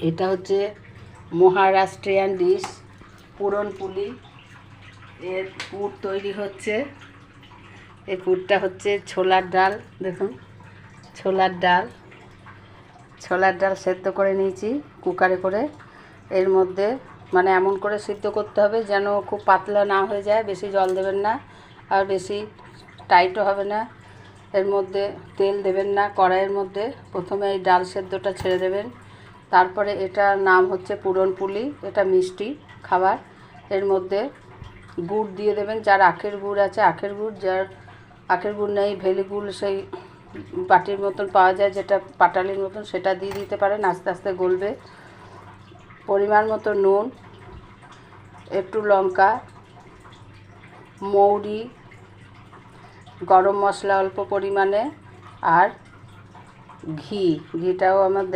এটা হচ্ছে মহারাষ্ট্রিয়ান ডিশ পুরনপুলি। এর পুর তৈরি হচ্ছে। এই পুরটা হচ্ছে ছোলার ডাল। দেখুন, ছোলার ডাল সেদ্ধ করে নিয়েছি কুকারে করে। এর মধ্যে মানে এমন করে সিদ্ধ করতে হবে যেন খুব পাতলা না হয়ে যায়, বেশি জল দেবেন না আর বেশি টাইটও হবে না। এর মধ্যে তেল দেবেন না কড়াইয়ের মধ্যে। প্রথমে এই ডাল সেদ্ধটা ছেড়ে দেবেন, তারপরে এটার নাম হচ্ছে পুরনপুলি। এটা মিষ্টি খাবার। এর মধ্যে গুড় দিয়ে দেবেন, যার আখের গুড় আছে আখের গুড়, যার আখের গুড় নেই ভেলি গুড় সেই বাটির মতন পাওয়া যায় যেটা পাটালির মতন, সেটা দিয়ে দিতে পারেন। আস্তে আস্তে গলবে। পরিমাণ মতো নুন, একটু লঙ্কা, মৌরি, গরম মশলা অল্প পরিমাণে আর ঘিটাও আমার